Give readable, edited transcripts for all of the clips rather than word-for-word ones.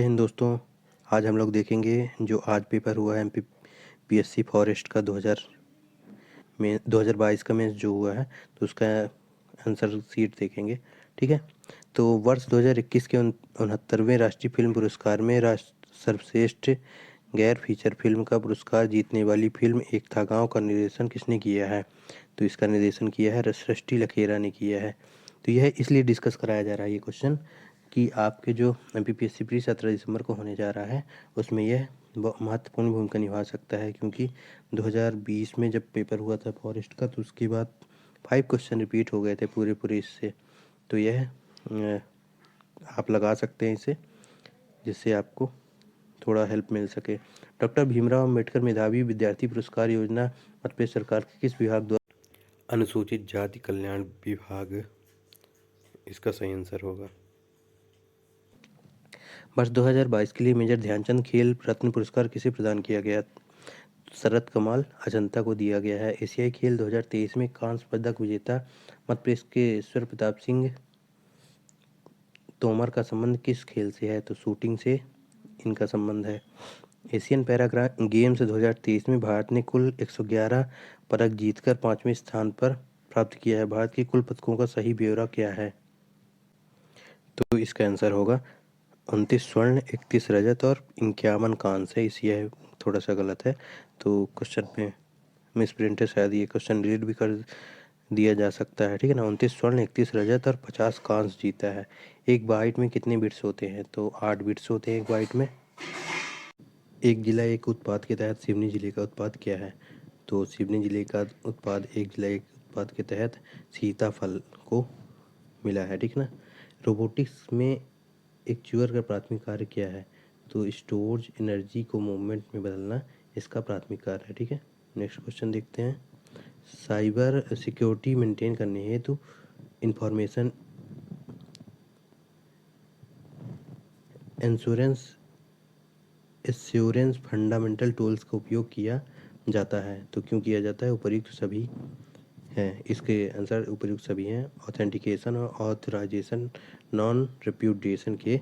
हिंद दोस्तों, आज हम लोग देखेंगे जो आज पेपर हुआ है एमपीपीएससी फॉरेस्ट का 2022 का मेंस जो हुआ है, तो उसका आंसर शीट देखेंगे। ठीक है, तो वर्ष 2021 के 69वें राष्ट्रीय फिल्म पुरस्कार में सर्वश्रेष्ठ गैर फीचर फिल्म का पुरस्कार जीतने वाली फिल्म एक था गाँव का निर्देशन किसने किया है? तो इसका निर्देशन किया है सृष्टि लखेरा ने किया है। तो यह इसलिए डिस्कस कराया जा रहा है ये क्वेश्चन कि आपके जो एमपीपीएससी प्री 17 दिसंबर को होने जा रहा है, उसमें यह महत्वपूर्ण भूमिका निभा सकता है, क्योंकि 2020 में जब पेपर हुआ था फॉरेस्ट का, तो उसके बाद 5 क्वेश्चन रिपीट हो गए थे पूरे इससे। तो यह आप लगा सकते हैं इसे, जिससे आपको थोड़ा हेल्प मिल सके। डॉक्टर भीमराव अम्बेडकर मेधावी विद्यार्थी पुरस्कार योजना मध्य प्रदेश सरकार के किस विभाग द्वारा? अनुसूचित जाति कल्याण विभाग इसका सही आंसर होगा। वर्ष 2022 के लिए मेजर ध्यानचंद खेल रत्न पुरस्कार किसे प्रदान किया गया? शरत कमल अजंता को दिया गया है। एशियाई खेल 2023 में कांस्य पदक विजेता मध्य प्रदेश के ईश्वर प्रताप सिंह तोमर का संबंध किस खेल से है? तो शूटिंग से इनका संबंध है। एशियन पैरा गेम्स 2023 में भारत ने कुल 111 पदक जीतकर 5वें स्थान पर प्राप्त किया है। भारत के कुल पदकों का सही ब्यौरा क्या है? तो इसका आंसर होगा 29 स्वर्ण, 31 रजत और 51 कांस्य। यह थोड़ा सा गलत है, तो क्वेश्चन में मिस प्रिंट है, शायद ये क्वेश्चन डिलीट भी कर दिया जा सकता है। ठीक है ना, 29 स्वर्ण, 31 रजत और 50 कांस्य जीता है। एक बाइट में कितने बिट्स होते हैं? तो 8 बिट्स होते हैं एक बाइट में। एक जिला एक उत्पाद के तहत सिवनी जिले का उत्पाद क्या है? तो सिवनी जिले का उत्पाद एक जिला एक उत्पाद के तहत सीताफल को मिला है। ठीक है ना, रोबोटिक्स में एक च्यूअर का प्राथमिक कार्य क्या है? तो स्टोरेज एनर्जी को मूवमेंट में बदलना इसका प्राथमिक कार्य है। ठीक है, नेक्स्ट क्वेश्चन देखते हैं। साइबर सिक्योरिटी मेंटेन करने हेतु इंफॉर्मेशन एश्योरेंस फंडामेंटल टूल्स का उपयोग किया जाता है। तो क्यों किया जाता है? उपयुक्त सभी हैं, इसके आंसर उपयुक्त सभी हैं। ऑथेंटिकेशन और ऑथराइजेशन नॉन रिप्यूटेशन के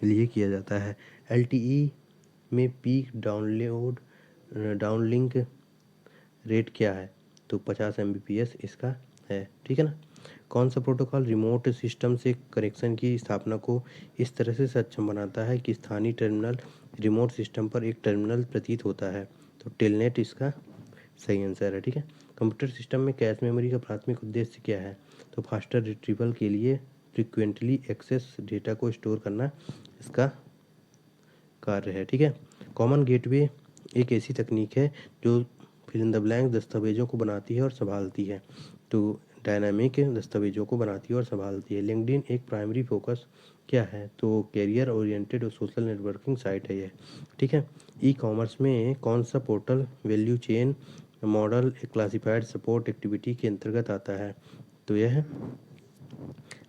लिए किया जाता है। एलटीई में पीक डाउनलिंक रेट क्या है? तो 50 Mbps इसका है। ठीक है ना, कौन सा प्रोटोकॉल रिमोट सिस्टम से कनेक्शन की स्थापना को इस तरह से सक्षम बनाता है कि स्थानीय टर्मिनल रिमोट सिस्टम पर एक टर्मिनल प्रतीत होता है? तो टेलनेट इसका सही आंसर है। ठीक है, कंप्यूटर सिस्टम में कैश मेमोरी का प्राथमिक उद्देश्य क्या है? तो फास्टर रिट्रीवल के लिए फ्रिक्वेंटली एक्सेस डेटा को स्टोर करना इसका कार्य है। ठीक है, कॉमन गेटवे एक ऐसी तकनीक है जो फिल इन द ब्लैंक दस्तावेजों को बनाती है और संभालती है। तो डायनामिक दस्तावेजों को बनाती है और संभालती है। लिंक्डइन एक प्राइमरी फोकस क्या है? तो कैरियर ओरिएंटेड और सोशल नेटवर्किंग साइट है यह। ठीक है, ई कॉमर्स में कौन सा portal value chain model classified support activity के अंतर्गत आता है? तो यह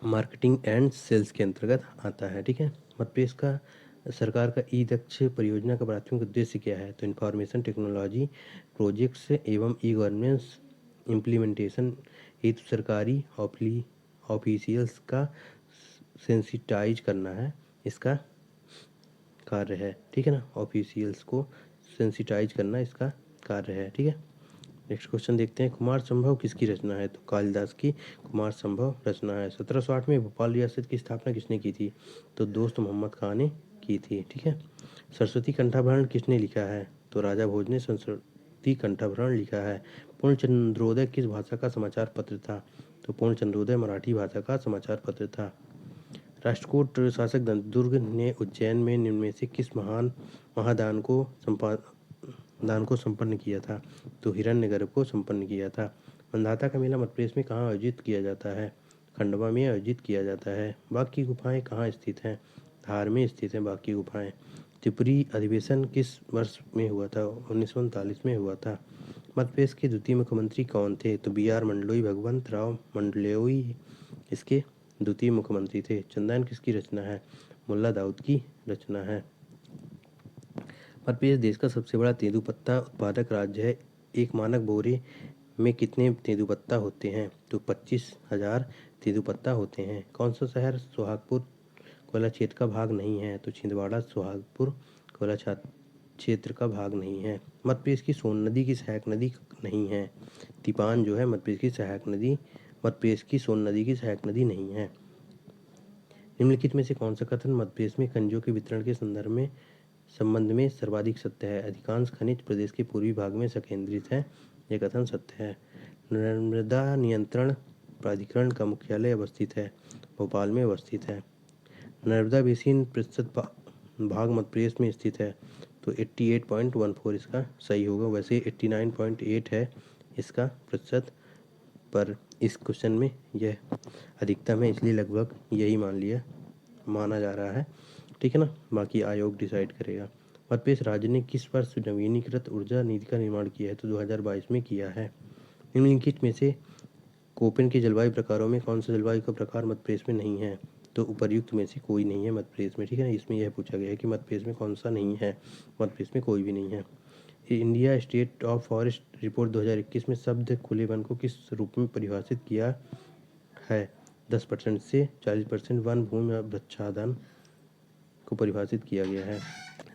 मार्केटिंग एंड सेल्स के अंतर्गत आता है। ठीक है, मध्य प्रदेश का सरकार का ई दक्ष परियोजना का प्राथमिक उद्देश्य क्या है? तो इंफॉर्मेशन टेक्नोलॉजी प्रोजेक्ट्स एवं ई गवर्नेंस इम्प्लीमेंटेशन हेतु सरकारी ऑफिशियल्स का सेंसिटाइज करना है इसका कार्य है। ठीक है ना, ऑफिशियल्स को सेंसिटाइज करना इसका कार्य है। ठीक है, नेक्स्ट क्वेश्चन देखते हैं। कुमार संभव किसकी रचना है? तो कालिदास की कुमार संभव रचना है। 1708 में भोपाल रियासत की स्थापना किसने की थी? तो दोस्त मोहम्मद खान ने की थी। ठीक है, सरस्वती कंठाभरण किसने लिखा है? तो राजा भोज ने सरस्वती कंठाभरण लिखा है। पूर्ण चंद्रोदय किस भाषा का समाचार पत्र था? तो पूर्ण चंद्रोदय मराठी भाषा का समाचार पत्र था। राष्ट्रकूट शासक दुर्ग ने उज्जैन में निम्न में से किस महान महादान को संपन्न किया था? तो हिरण्यगर्भ को संपन्न किया था। मंदाता का मेला मध्य प्रदेश में कहाँ आयोजित किया जाता है? खंडवा में आयोजित किया जाता है। बाघ की गुफाएं कहाँ स्थित हैं? धार में स्थित हैं बाघ की गुफाएं। त्रिपुरी अधिवेशन किस वर्ष में हुआ था? 1939 में हुआ था। मध्य प्रदेश के द्वितीय मुख्यमंत्री कौन थे? तो BR मंडलोई भगवंत राव मंडलोई इसके द्वितीय मुख्यमंत्री थे। चंदन किसकी रचना है? मुल्ला दाऊद की रचना है। मध्य प्रदेश देश का सबसे बड़ा तेंदूपत्ता उत्पादक राज्य है। एक मानक बोरे में कितने तेंदूपत्ता होते हैं? तो 25,000 तेंदूपत्ता होते हैं। कौन सा शहर सोहागपुर कोयला क्षेत्र का भाग नहीं है, तो छिंदवाड़ा सोहागपुर कोयला क्षेत्र का भाग नहीं है। मध्य प्रदेश की सोन नदी की सहायक नदी नहीं है। तिपान जो है मध्य प्रदेश की सहायक नदी, मध्य प्रदेश की सोन नदी की सहायक नदी नहीं है। निम्नलिखित में से कौन सा कथन मध्य प्रदेश में खनिजों के वितरण के संबंध में सर्वाधिक सत्य है? अधिकांश खनिज प्रदेश के पूर्वी भाग में संकेंद्रित है। यह कथन सत्य है। नर्मदा नियंत्रण प्राधिकरण का मुख्यालय अवस्थित है, भोपाल में अवस्थित है। नर्मदा बेसिन प्रतिशत भाग मध्य प्रदेश में स्थित है, तो 88.14 इसका सही होगा। वैसे 89.8 है इसका प्रतिशत, पर इस क्वेश्चन में यह अधिकतम है, इसलिए लगभग यही माना जा रहा है, ठीक है ना। बाकी आयोग डिसाइड करेगा। मध्य प्रदेश राज्य ने किस वर्ष नवीनीकृत ऊर्जा नीति का निर्माण किया है? तो 2022 में किया है। निम्नलिखित में से कोपेन के जलवायु प्रकारों में कौन सा जलवायु का प्रकार मध्य प्रदेश में नहीं है? तो उपर्युक्त में से कोई नहीं है मध्य प्रदेश में, ठीक है ना। इसमें यह पूछा गया है कि मध्य प्रदेश में कौन सा नहीं है? मध्य प्रदेश में कोई भी नहीं है। India state of forest report 2021 में शब्द खुले वन को किस रूप में परिभाषित किया है? 10% से 40% वन भूमि वृक्षाधान को परिभाषित किया गया है।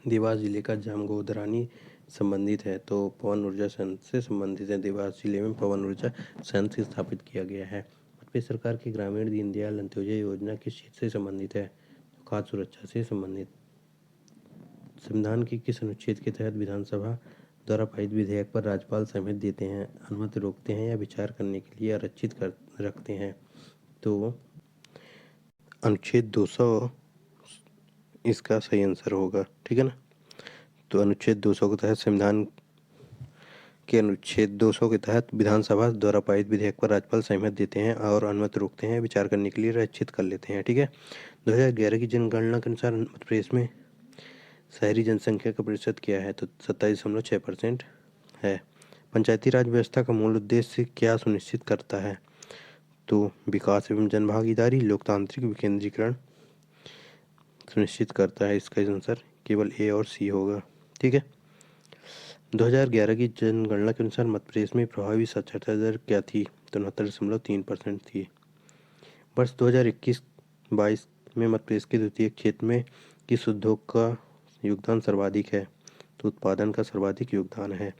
देवास जिले का जामगोदरानी संबंधित है, तो पवन ऊर्जा संयंत्र से संबंधित है। देवास जिले में पवन ऊर्जा संयंत्र स्थापित किया गया है। मध्य प्रदेश सरकार की ग्रामीण दीनदयाल अंत्योदय योजना किस क्षेत्र से संबंधित है? तो खाद्य सुरक्षा से संबंधित। संविधान के किस अनुच्छेद के तहत विधानसभा द्वारा पारित विधेयक पर राज्यपाल सहमति देते हैं, अनुमति रोकते हैं या विचार करने के लिए आरक्षित रखते हैं? तो अनुच्छेद 200 इसका सही आंसर होगा, ठीक है ना। तो अनुच्छेद 200 के तहत संविधान के अनुच्छेद 200 के तहत विधानसभा द्वारा पारित विधेयक पर राज्यपाल सहमति देते हैं और अनुमति रोकते हैं, विचार करने के लिए आरक्षित कर लेते हैं, ठीक है। 2011 की जनगणना के अनुसार मध्य प्रदेश में शहरी जनसंख्या का प्रतिशत क्या है? तो 27.6% है। पंचायती राज व्यवस्था का मूल उद्देश्य क्या सुनिश्चित करता है? तो विकास एवं जनभागीदारी, लोकतांत्रिक विकेंद्रीकरण सुनिश्चित करता है। इसका आंसर केवल ए और सी होगा, ठीक है। 2011 की जनगणना के अनुसार मध्य प्रदेश में प्रभावी साक्षरता दर क्या थी? तो 69.3% थी। वर्ष 2021-22 में मध्य प्रदेश के द्वितीय क्षेत्र में किस उद्योग का योगदान सर्वाधिक है? तो उत्पादन का सर्वाधिक योगदान है।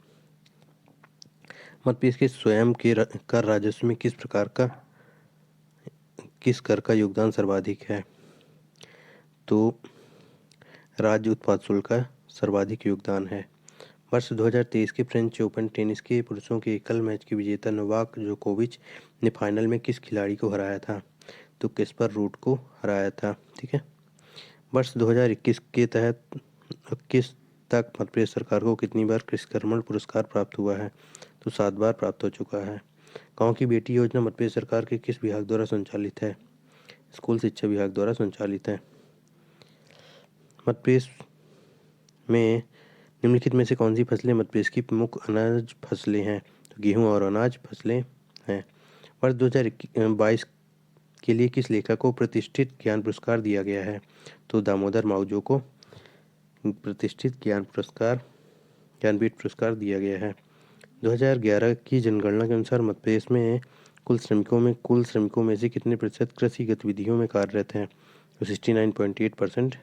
मध्य प्रदेश के स्वयं के कर राजस्व में किस कर का योगदान सर्वाधिक है? तो राज्य उत्पाद शुल्क का सर्वाधिक योगदान है। वर्ष 2023 के फ्रेंच ओपन टेनिस के पुरुषों के एकल मैच के विजेता नोवाक जोकोविच ने फाइनल में किस खिलाड़ी को हराया था? तो कैस्पर रूड को हराया था, ठीक है। वर्ष 2021 के तहत 21 तक मध्य प्रदेश सरकार को कितनी बार कृषि कर्मण पुरस्कार प्राप्त हुआ है? तो 7 बार प्राप्त हो चुका है। गाँव की बेटी योजना मध्य प्रदेश सरकार के किस विभाग द्वारा संचालित है? स्कूल शिक्षा विभाग द्वारा संचालित है। मध्य प्रदेश में निम्नलिखित में से कौन सी फसलें मध्य प्रदेश की प्रमुख अनाज फसलें हैं? तो गेहूं और अनाज फसलें हैं। वर्ष 2022 के लिए किस लेखक को प्रतिष्ठित ज्ञान पुरस्कार दिया गया है? तो दामोदर मावजो को प्रतिष्ठित ज्ञानपीठ पुरस्कार दिया गया है। 2011 की जनगणना के अनुसार मध्य प्रदेश में कुल श्रमिकों में से कितने प्रतिशत कृषि गतिविधियों में कार्यरत हैं? तो 69.8%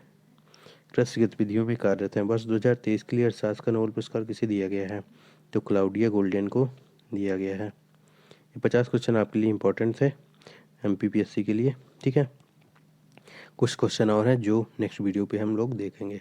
कृषि गतिविधियों में कार्यरत हैं। वर्ष 2023 के लिए अर्थशास्त्र का नोबेल पुरस्कार किसे दिया गया है? तो क्लाउडिया गोल्डन को दिया गया है। ये 50 क्वेश्चन आपके लिए इंपॉर्टेंट है MPPSC के लिए, ठीक है। कुछ क्वेश्चन और हैं जो नेक्स्ट वीडियो पे हम लोग देखेंगे।